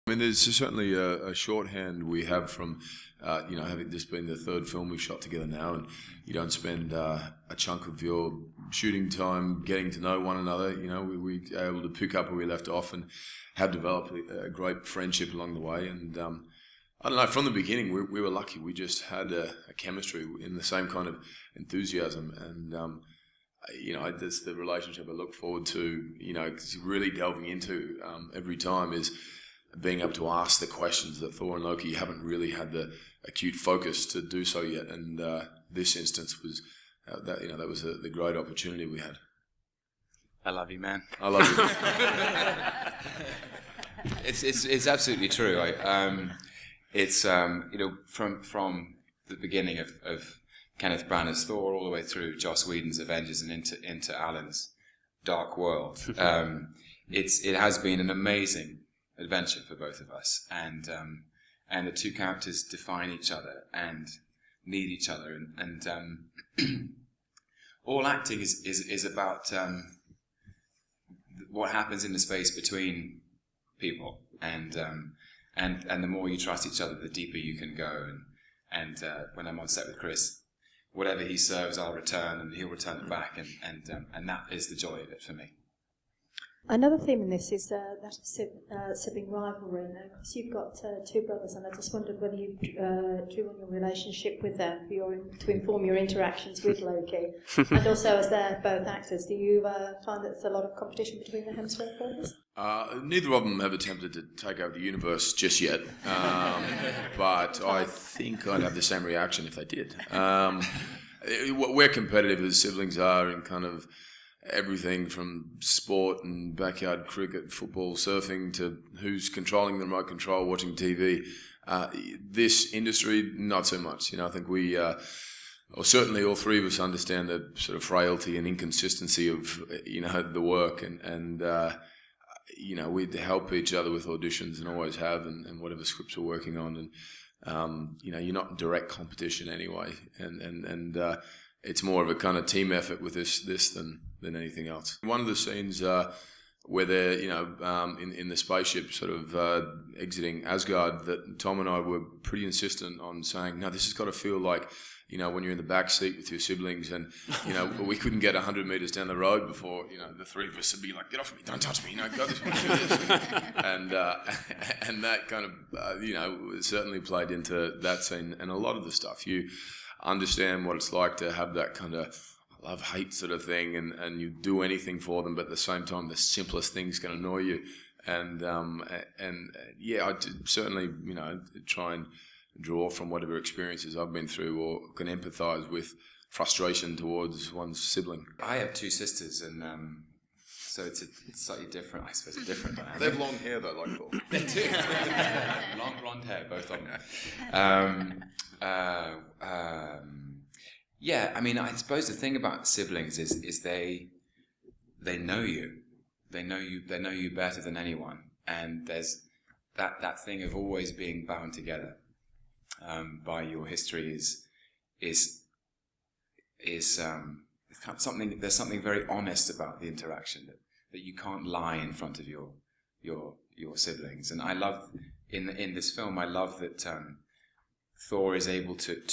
I mean, there's certainly a shorthand we have from, having this been the third film we've shot together now, and you don't spend a chunk of your shooting time getting to know one another. We are able to pick up where we left off and have developed a great friendship along the way. And I don't know, from the beginning, we were lucky. We just had a chemistry in the same kind of enthusiasm, and that's the relationship I look forward to. Cause really delving into every time is being able to ask the questions that Thor and Loki haven't really had the acute focus to do so yet, and this instance was that was the great opportunity we had. I love you, man. I love you. It's absolutely true. It's from the beginning of Kenneth Branagh's Thor all the way through Joss Whedon's Avengers and into Alan's Dark World. It has been an amazing adventure for both of us, and the two characters define each other and need each other, and all acting is about what happens in the space between people, and the more you trust each other, the deeper you can go. And when I'm on set with Chris, whatever he serves, I'll return, and he'll return it back, and that is the joy of it for me. Another theme in this is that of sibling rivalry. Now, because you've got two brothers, and I just wondered whether you drew on your relationship with them to inform your interactions with Loki. And also, as they're both actors, do you find that there's a lot of competition between the Hemsworth brothers? Neither of them have attempted to take over the universe just yet, but I think I'd have the same reaction if they did. We're competitive as siblings are in kind of everything from sport and backyard cricket, football, surfing, to who's controlling the remote control, watching TV. This industry, not so much. I think we, or certainly all three of us, understand the sort of frailty and inconsistency of the work, and we help each other with auditions and always have, and whatever scripts we're working on, and you're not in direct competition anyway, and it's more of a kind of team effort with this than anything else. One of the scenes where they're in the spaceship sort of exiting Asgard, that Tom and I were pretty insistent on saying, no, this has got to feel like when you're in the back seat with your siblings, and we couldn't get 100 meters down the road before the three of us would be like, get off me, don't touch me, go this way, do this. and that kind of certainly played into that scene, and a lot of the stuff you understand what it's like to have that kind of love-hate sort of thing, and you do anything for them, but at the same time the simplest things can annoy you, and I certainly try and draw from whatever experiences I've been through, or can empathise with frustration towards one's sibling. I have two sisters, and so it's slightly different. I suppose it's different. They have long hair though, like Thor. They do. Long blonde hair, both of them. Yeah, I mean, I suppose the thing about siblings is they know you. They know you better than anyone, and there's that thing of always being bound together by your history is something. There's something very honest about the interaction that you can't lie in front of your siblings. And I love in this film, I love that Thor is able to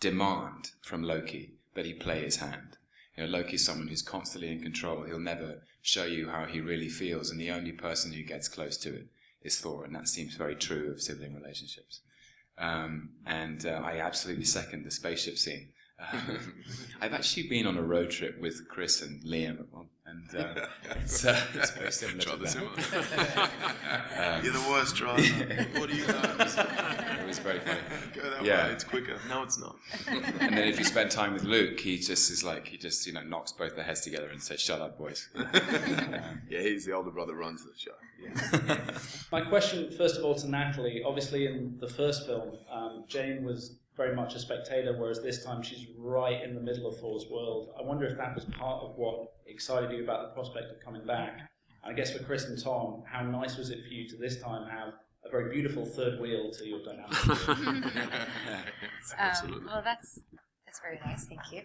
demand from Loki that he play his hand. Loki's someone who's constantly in control. He'll never show you how he really feels, and the only person who gets close to it is Thor, and that seems very true of sibling relationships. I absolutely second the spaceship scene. I've actually been on a road trip with Chris and Liam at one, and it's very similar to that. You're the worst driver. What do you know? It was very funny. Go that way, it's quicker. No, it's not. And then if you spend time with Luke, he just knocks both their heads together and says, "Shut up, boys." Yeah, he's the older brother, runs the show. Yeah. My question, first of all, to Natalie. Obviously, in the first film, Jane was very much a spectator, whereas this time she's right in the middle of Thor's world. I wonder if that was part of what excited you about the prospect of coming back. And I guess for Chris and Tom, how nice was it for you to this time have a very beautiful third wheel to your dynamic? Absolutely. Well, that's very nice. Thank you.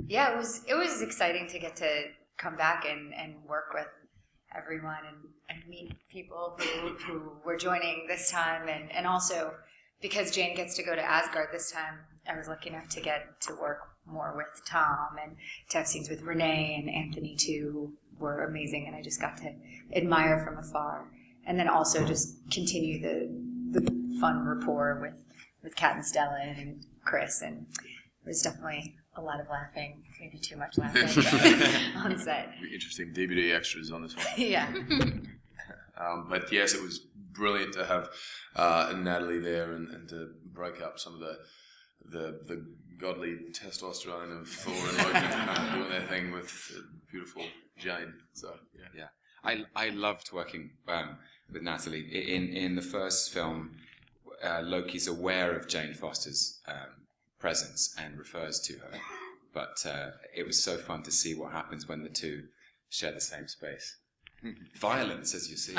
It was exciting to get to come back and work with everyone and meet people who were joining this time. And also, because Jane gets to go to Asgard this time, I was lucky enough to get to work more with Tom and to have scenes with Renee and Anthony too, who were amazing, and I just got to admire from afar. And then also just continue the fun rapport with Kat and Stella and Chris, and there was definitely a lot of laughing, maybe too much laughing on set. Interesting DVD extras on this one. Yeah. But yes, it was brilliant to have Natalie there and to break up some of the godly testosterone of Thor and Loki doing their thing with beautiful Jane. So yeah. I loved working with Natalie. In the first film, Loki's aware of Jane Foster's presence and refers to her, but it was so fun to see what happens when the two share the same space. Violence, as you see.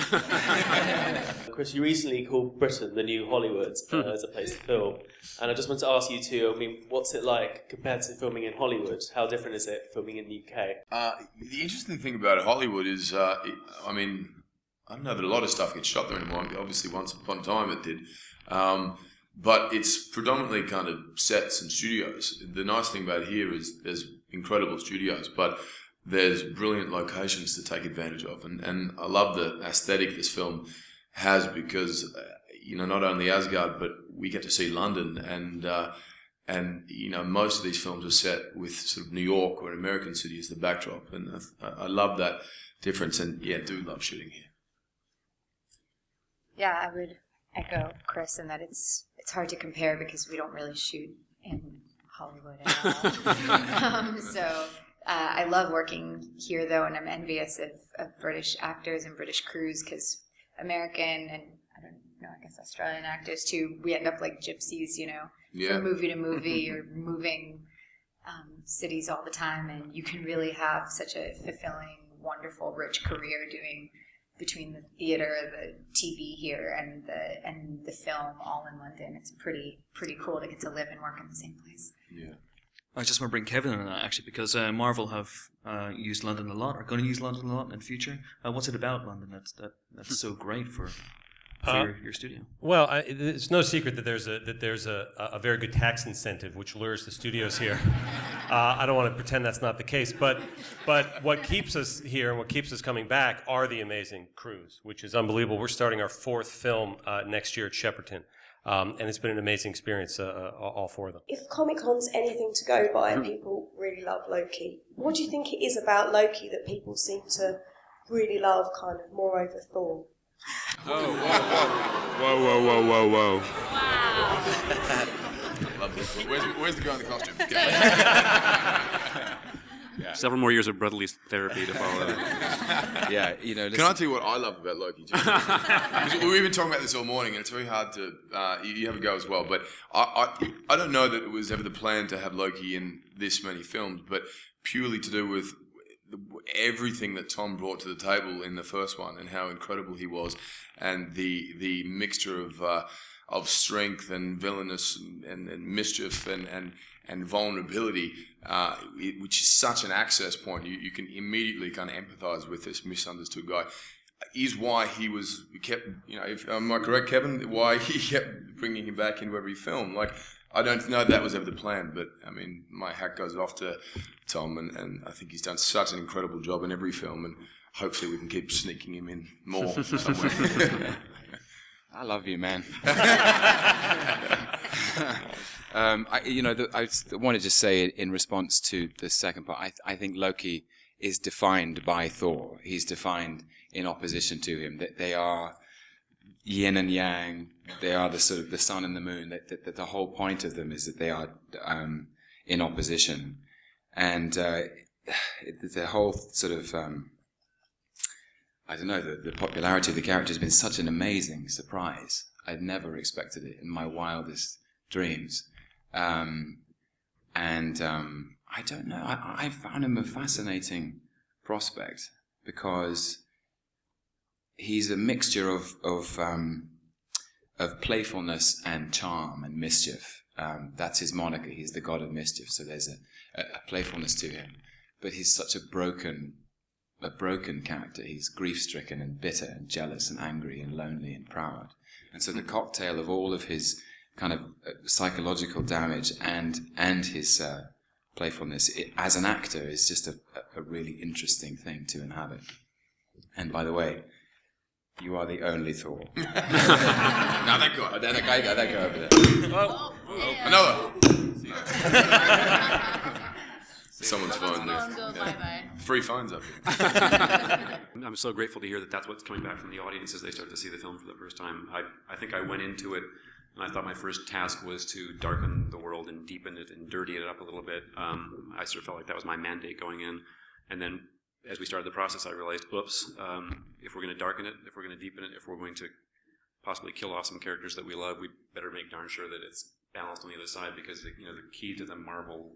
Chris, you recently called Britain the new Hollywood as a place to film, and I just want to ask you too, what's it like compared to filming in Hollywood? How different is it filming in the UK? The interesting thing about Hollywood is, I don't know that a lot of stuff gets shot there anymore. Obviously, once upon a time it did. But it's predominantly kind of sets and studios. The nice thing about here is there's incredible studios, but there's brilliant locations to take advantage of. And I love the aesthetic this film has because, not only Asgard, but we get to see London. And most of these films are set with sort of New York or an American city as the backdrop. And I love that difference and, do love shooting here. Yeah, I would echo Chris in that it's hard to compare because we don't really shoot in Hollywood at all. So I love working here, though, and I'm envious of British actors and British crews because American and, I guess Australian actors, too, we end up like gypsies, from movie to movie or moving cities all the time, and you can really have such a fulfilling, wonderful, rich career doing between the theater, the TV here, and the film all in London. It's pretty cool to get to live and work in the same place. Yeah. I just want to bring Kevin in on that, actually, because Marvel have used London a lot, are going to use London a lot in the future. What's it about London that's so great for your studio? Well, it's no secret that there's a very good tax incentive which lures the studios here. I don't want to pretend that's not the case, but what keeps us here and what keeps us coming back are the amazing crews, which is unbelievable. We're starting our fourth film next year at Shepperton. And it's been an amazing experience, all four of them. If Comic-Con's anything to go by and people really love Loki, what do you think it is about Loki that people seem to really love kind of more over Thor? Oh, whoa. Wow. Where's the guy in the costume? Several more years of brotherly therapy to follow. Yeah, Can I tell you what I love about Loki? Because we've been talking about this all morning, and it's very hard to. You have a go as well, but I don't know that it was ever the plan to have Loki in this many films, but purely to do with everything that Tom brought to the table in the first one, and how incredible he was, and the mixture of strength and villainous and mischief and vulnerability, which is such an access point. You can immediately kind of empathize with this misunderstood guy. Is why he kept, am I correct, Kevin? Why he kept bringing him back into every film. Like, I don't know that was ever the plan, but my hat goes off to Tom, and I think he's done such an incredible job in every film, and hopefully we can keep sneaking him in more somewhere. I love you, man. I want to just say in response to the second part, I think Loki is defined by Thor. He's defined in opposition to him. That they are yin and yang. They are the sort of the sun and the moon. That the whole point of them is that they are in opposition, and the whole sort of the popularity of the character has been such an amazing surprise. I'd never expected it in my wildest dreams. I don't know. I found him a fascinating prospect because he's a mixture of playfulness and charm and mischief. That's his moniker. He's the god of mischief. So there's a playfulness to him, but he's such a broken a broken character. He's grief-stricken and bitter and jealous and angry and lonely and proud. And so the cocktail of all of his kind of psychological damage and his playfulness as an actor is just a really interesting thing to inhabit. And by the way, you are the only Thor. No, that guy. That guy over there. Another. Someone's phone there. Yeah. Free phones up here. I'm so grateful to hear that that's what's coming back from the audience as they start to see the film for the first time. I think I went into it and I thought my first task was to darken the world and deepen it and dirty it up a little bit. I sort of felt like that was my mandate going in. And then as we started the process, I realized, oops, if we're going to darken it, if we're going to deepen it, if we're going to possibly kill off some characters that we love, we better make darn sure that it's balanced on the other side, because the key to the Marvel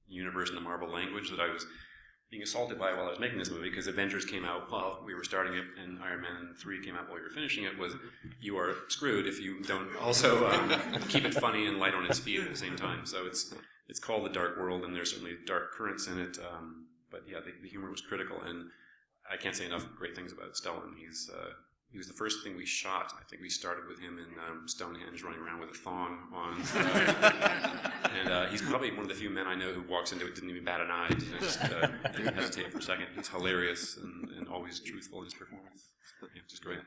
universe and the Marvel language that I was being assaulted by while I was making this movie, because Avengers came out while we were starting it and Iron Man 3 came out while we were finishing it, was you are screwed if you don't also keep it funny and light on its feet at the same time. So it's called The Dark World, and there's certainly dark currents in it, but yeah, the humor was critical, and I can't say enough great things about Stellan. He was the first thing we shot. I think we started with him in Stonehenge running around with a thong on. And he's probably one of the few men I know who walks into it, didn't even bat an eye, didn't hesitate for a second. He's hilarious and always truthful in his performance. Yeah, just great.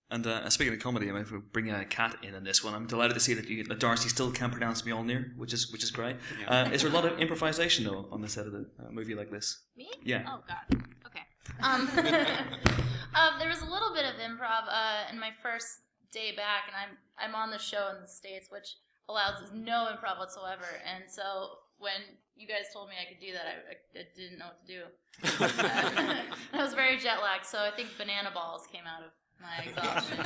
And speaking of comedy, I mean, if we're bringing a cat in this one, I'm delighted to see that Darcy still can't pronounce Mjolnir, which is great. Yeah. Is there a lot of improvisation, though, on the set of a movie like this? Me? Yeah. Oh, God. Okay. There was a little bit of improv in my first day back, and I'm on the show in the States, which allows no improv whatsoever. And so when you guys told me I could do that, I didn't know what to do. I was very jet lagged, so I think banana balls came out of my exhaustion.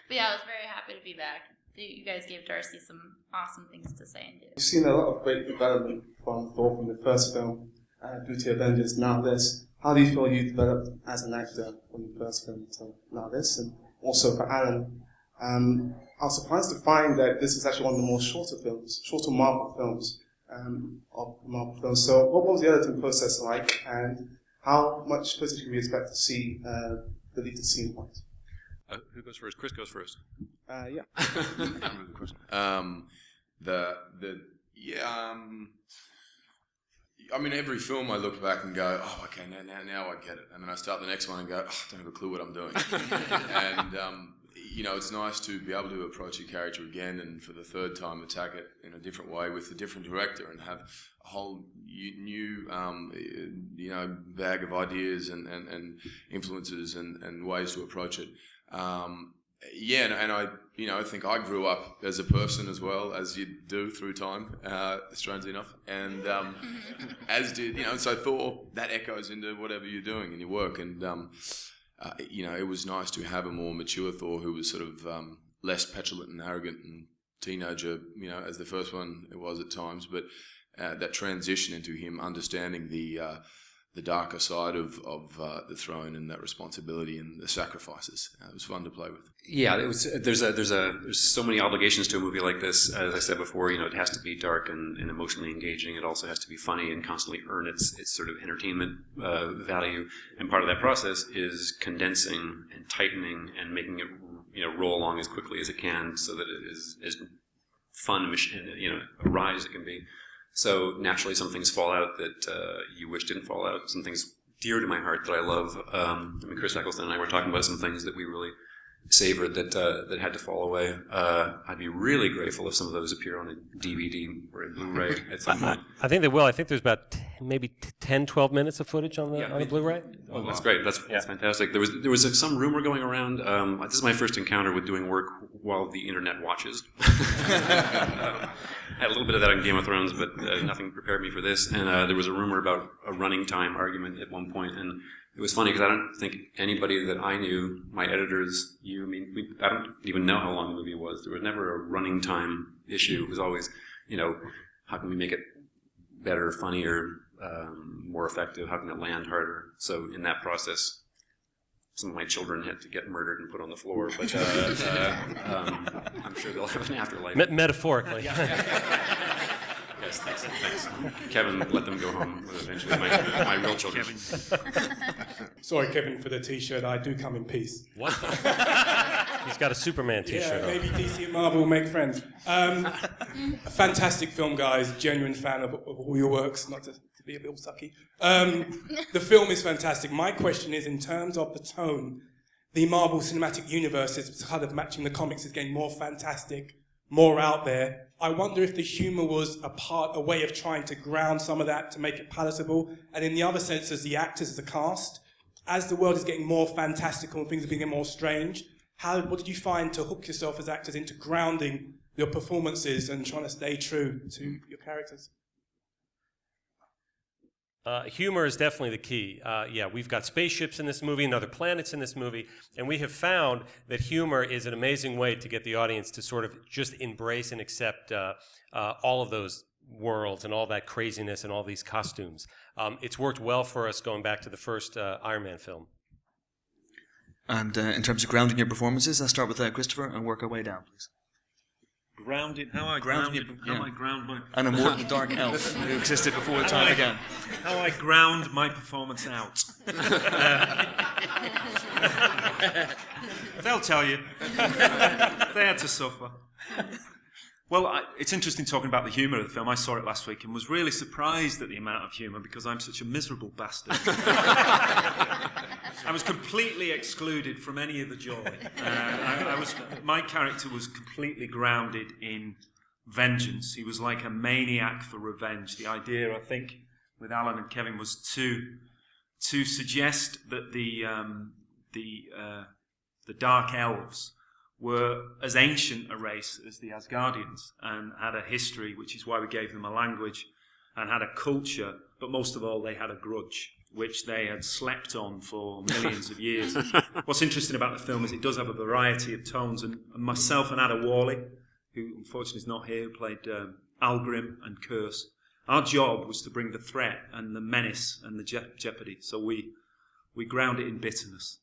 But yeah, I was very happy to be back. You guys gave Darcy some awesome things to say and do. We've seen a lot of great development from Thor from the first film through to Avengers, now this. How do you feel you developed as an actor from the first film to now this? And also for Alan, I was surprised to find that this is actually one of the more shorter Marvel films of Marvel films. So what was the editing process like, and how much footage can we expect to see deleted scene points? Who goes first? Chris goes first. Yeah. I can't remember the question. I mean, every film I look back and go, oh, okay, now I get it. And then I start the next one and go, oh, I don't have a clue what I'm doing. And, it's nice to be able to approach a character again and for the third time attack it in a different way with a different director and have a whole new, bag of ideas and influences and ways to approach it. And I think I grew up as a person as well, as you do through time, strangely enough, and as did, so Thor, that echoes into whatever you're doing in your work, and it was nice to have a more mature Thor who was sort of less petulant and arrogant and teenager, as the first one it was at times, but that transition into him understanding the darker side of the throne and that responsibility and the sacrifices. It was fun to play with. Yeah, there's so many obligations to a movie like this. As I said before, it has to be dark and emotionally engaging. It also has to be funny and constantly earn its sort of entertainment value. And part of that process is condensing and tightening and making it roll along as quickly as it can, so that it is as fun a ride as it can be. So naturally, some things fall out that you wish didn't fall out. Some things dear to my heart that I love. Chris Eccleston and I were talking about some things that we really savored that had to fall away. I'd be really grateful if some of those appear on a DVD or a Blu-ray at some point. I think they will. I think there's about maybe 10, 12 minutes of footage on the Blu-ray. Oh, that's great. That's fantastic. There was some rumor going around. This is my first encounter with doing work while the internet watches. I had a little bit of that on Game of Thrones, but nothing prepared me for this. And there was a rumor about a running time argument at one point, and it was funny because I don't think anybody that I knew, my editors, I don't even know how long the movie was. There was never a running time issue. It was always, how can we make it better, funnier, more effective? How can it land harder? So in that process, some of my children had to get murdered and put on the floor, but I'm sure they'll have an afterlife. Metaphorically. Yes. Thanks. Kevin, let them go home with eventually my real children. Sorry, Kevin, for the T-shirt. I do come in peace. What? He's got a Superman T-shirt on. Maybe DC and Marvel will make friends. A fantastic film, guys. Genuine fan of all your works. Not to be a little sucky. The film is fantastic. My question is, in terms of the tone, the Marvel Cinematic Universe is kind of matching the comics, is getting more fantastic, more out there. I wonder if the humour was a way of trying to ground some of that to make it palatable. And in the other sense, as the actors, as the cast, as the world is getting more fantastical and things are getting more strange, what did you find to hook yourself as actors into grounding your performances and trying to stay true to your characters? Humor is definitely the key. We've got spaceships in this movie and other planets in this movie, and we have found that humor is an amazing way to get the audience to sort of just embrace and accept all of those worlds and all that craziness and all these costumes. It's worked well for us going back to the first Iron Man film. And in terms of grounding your performances, I'll start with Christopher and work our way down, please. Grounded? How I ground my... An immortal dark elf who existed before the time began. How I ground my performance out. They'll tell you. They had to suffer. Well, it's interesting talking about the humour of the film. I saw it last week and was really surprised at the amount of humour because I'm such a miserable bastard. I was completely excluded from any of the joy. My character was completely grounded in vengeance. He was like a maniac for revenge. The idea, I think, with Alan and Kevin was to suggest that the Dark Elves were as ancient a race as the Asgardians and had a history, which is why we gave them a language, and had a culture, but most of all they had a grudge, which they had slept on for millions of years. What's interesting about the film is it does have a variety of tones, and myself and Ada Worley, who unfortunately is not here, who played Algrim and Curse, our job was to bring the threat and the menace and the jeopardy, so we ground it in bitterness.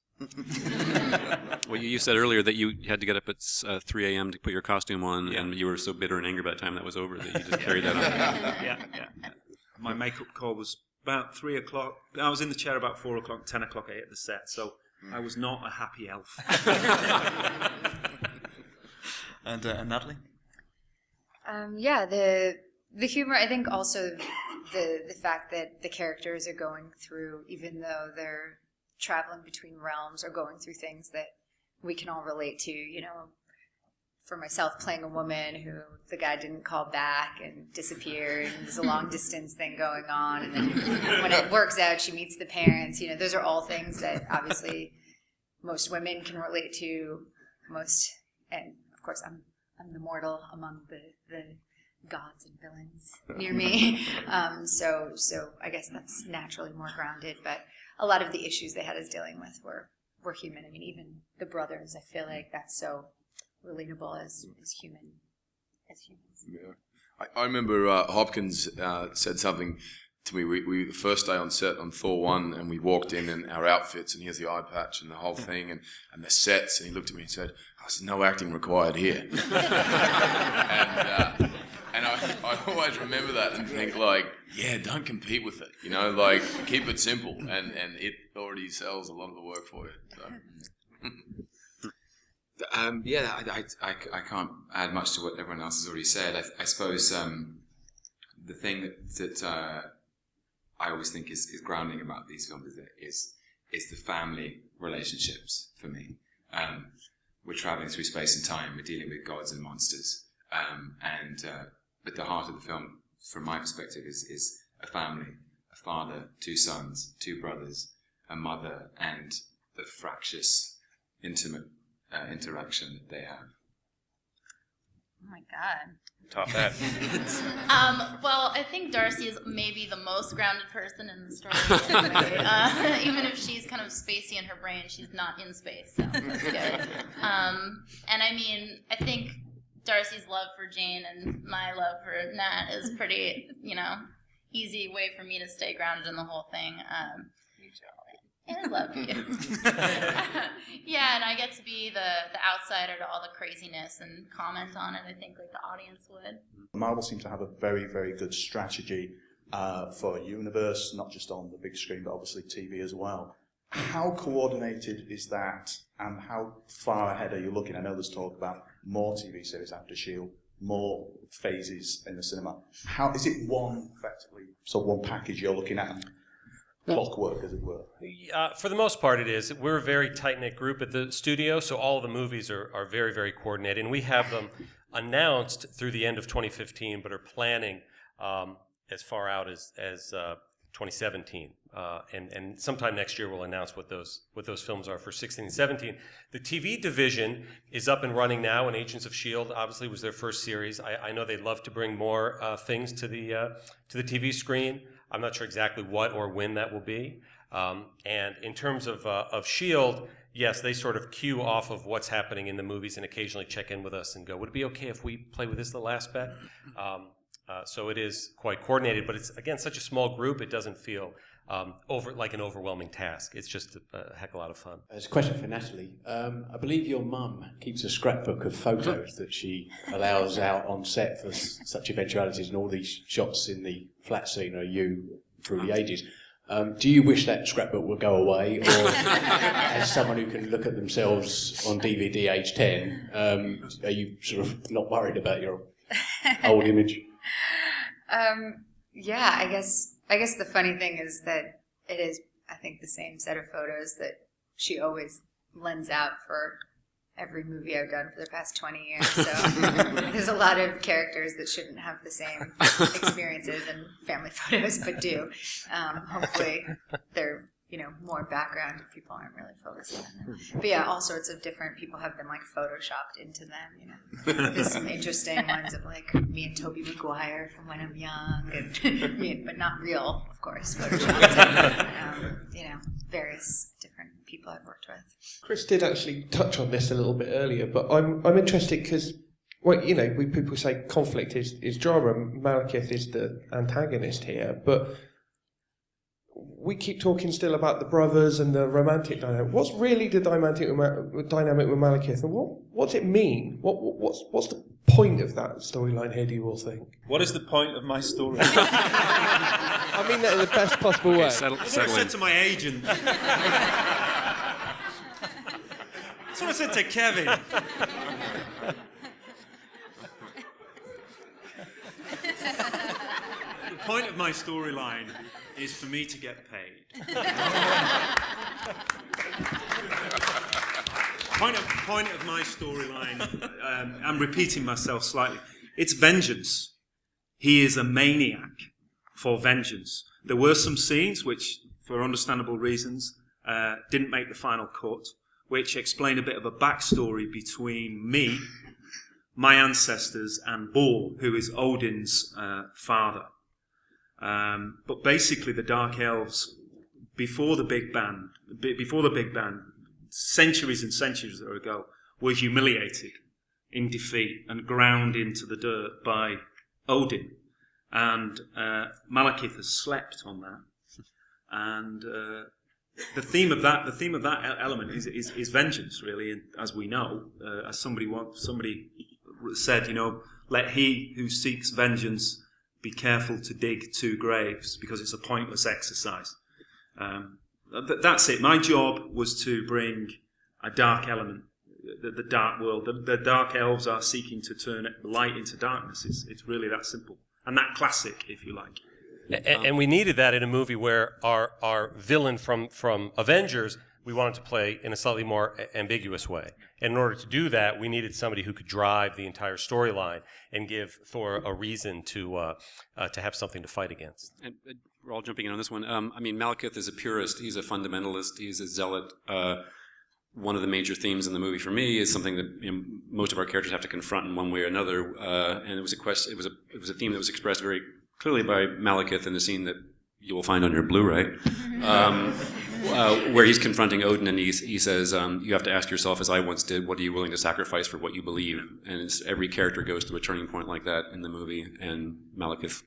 Well, you said earlier that you had to get up at 3 a.m. to put your costume on, and you were so bitter and angry by the time that was over that you just carried that on. Yeah. My makeup call was about 3 o'clock. I was in the chair about 4 o'clock, 10 o'clock I hit the set, so I was not a happy elf. And Natalie? The humor, I think also the fact that the characters are going through, even though they're traveling between realms or going through things that we can all relate to, for myself playing a woman who the guy didn't call back and disappeared, and there's a long distance thing going on, and then when it works out she meets the parents, those are all things that obviously most women can relate to, and of course I'm the mortal among the gods and villains near me, so I guess that's naturally more grounded, but a lot of the issues they had us dealing with were human. I mean, even the brothers, I feel like that's so relatable as humans. Yeah. I remember Hopkins said something to me. We the first day on set on Thor 1, and we walked in our outfits, and here's the eye patch and the whole thing, and the sets, and he looked at me and said, "There's no acting required here." And I always remember that and think don't compete with it, keep it simple, and it already sells a lot of the work for you. So. I can't add much to what everyone else has already said. I suppose the thing that I always think is grounding about these films is the family relationships for me. We're traveling through space and time. We're dealing with gods and monsters, but the heart of the film, from my perspective, is a family, a father, 2 sons, 2 brothers, a mother, and the fractious, intimate interaction that they have. Oh my God. Top that. Well, I think Darcy is maybe the most grounded person in the story. Even if she's kind of spacey in her brain, she's not in space, so that's good. And I mean, I think Darcy's love for Jane and my love for Nat is pretty, easy way for me to stay grounded in the whole thing. And I love you. Yeah, and I get to be the outsider to all the craziness and comment on it, I think, like the audience would. Marvel seems to have a very, very good strategy for a universe, not just on the big screen, but obviously TV as well. How coordinated is that, and how far ahead are you looking? I know there's talk about more TV series after S.H.I.E.L.D., more phases in the cinema. How is it effectively, one package you're looking at? Clockwork, as it were. For the most part, it is. We're a very tight-knit group at the studio, so all of the movies are very, very coordinated. And we have them announced through the end of 2015, but are planning as far out as 2017. And sometime next year we'll announce what those films are for 16 and 17. The TV division is up and running now, and Agents of S.H.I.E.L.D. obviously was their first series. I know they'd love to bring more things to the TV screen. I'm not sure exactly what or when that will be. And in terms of S.H.I.E.L.D., yes, they sort of cue off of what's happening in the movies and occasionally check in with us and go, would it be okay if we play with this little aspect? So it is quite coordinated, but it's, again, such a small group, it doesn't feel like an overwhelming task. It's just a heck of a lot of fun. There's a question for Natalie. I believe your mum keeps a scrapbook of photos that she allows out on set for such eventualities, and all these shots in the flat scene are you through the ages. Do you wish that scrapbook would go away, or as someone who can look at themselves on DVD age 10, are you sort of not worried about your old image? Yeah, I guess the funny thing is that it is, I think, the same set of photos that she always lends out for every movie I've done for the past 20 years. So there's a lot of characters that shouldn't have the same experiences and family photos, but do. Hopefully they're, more background if people aren't really focusing on them. But yeah, all sorts of different people have them like photoshopped into them, There's some interesting ones of like me and Toby Maguire from when I'm young, and but not real, of course, photoshopped. And, various different people I've worked with. Chris did actually touch on this a little bit earlier, but I'm interested because, people say conflict is drama, and Malekith is the antagonist here, but we keep talking still about the brothers and the romantic dynamic. What's really the dynamic with Malekith, and what's it mean? What's the point of that storyline here, do you all think? What is the point of my story? I mean that in the best possible way. Settle That's what I said to my agent. That's what I said to Kevin. The point of my storyline is for me to get paid. Point of my storyline, I'm repeating myself slightly, it's vengeance. He is a maniac for vengeance. There were some scenes which, for understandable reasons, didn't make the final cut, which explain a bit of a backstory between me, my ancestors, and Bor, who is Odin's father. But basically, the Dark Elves, before the Big Bang, centuries and centuries ago, were humiliated in defeat and ground into the dirt by Odin. And Malekith has slept on that. And the theme of that element is vengeance, really, and as we know, as somebody said, let he who seeks vengeance be careful to dig two graves, because it's a pointless exercise. That's it. My job was to bring a dark element, the dark world. The Dark Elves are seeking to turn light into darkness. It's really that simple. And that classic, if you like. And we needed that in a movie where our villain from Avengers, we wanted to play in a slightly more ambiguous way. And in order to do that, we needed somebody who could drive the entire storyline and give Thor a reason to have something to fight against. And we're all jumping in on this one. Malekith is a purist. He's a fundamentalist. He's a zealot. One of the major themes in the movie for me is something that most of our characters have to confront in one way or another. And it was a theme that was expressed very clearly by Malekith in the scene that you will find on your Blu-ray. Where he's confronting Odin, and he says, you have to ask yourself, as I once did, what are you willing to sacrifice for what you believe? And every character goes through a turning point like that in the movie, and Malekith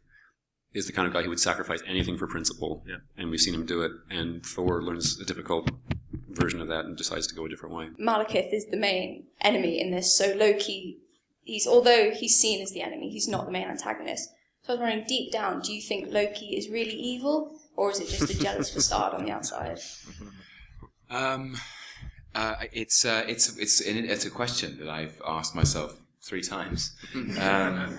is the kind of guy who would sacrifice anything for principle, and we've seen him do it, and Thor learns a difficult version of that and decides to go a different way. Malekith is the main enemy in this, so Loki although he's seen as the enemy, he's not the main antagonist. So I was wondering, deep down, do you think Loki is really evil, or is it just a jealous facade on the outside? It's a question that I've asked myself 3 times. I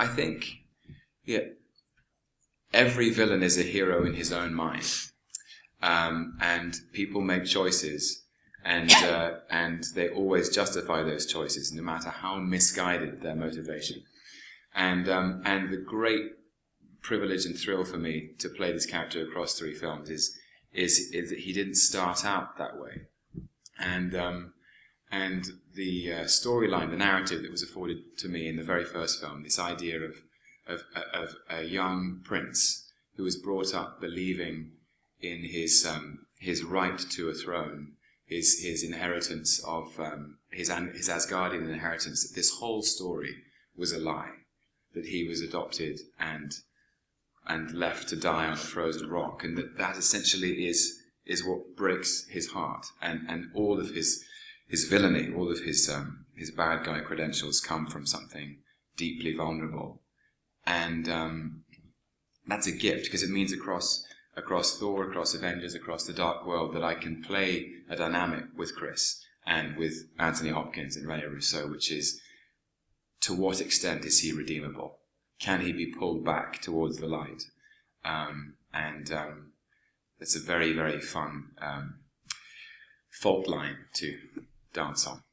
think every villain is a hero in his own mind, and people make choices. And they always justify those choices, no matter how misguided their motivation. And the great privilege and thrill for me to play this character across 3 films is that he didn't start out that way. And the storyline, the narrative that was afforded to me in the very first film, this idea of a young prince who was brought up believing in his right to a throne, his inheritance of his Asgardian inheritance, that this whole story was a lie, that he was adopted and left to die on a frozen rock, and that essentially is what breaks his heart, and all of his villainy, all of his bad guy credentials come from something deeply vulnerable, and that's a gift, because it means across Thor, across Avengers, across the Dark World, that I can play a dynamic with Chris and with Anthony Hopkins and Rene Russo, which is, to what extent is he redeemable? Can he be pulled back towards the light? It's a very, very fun fault line to dance on.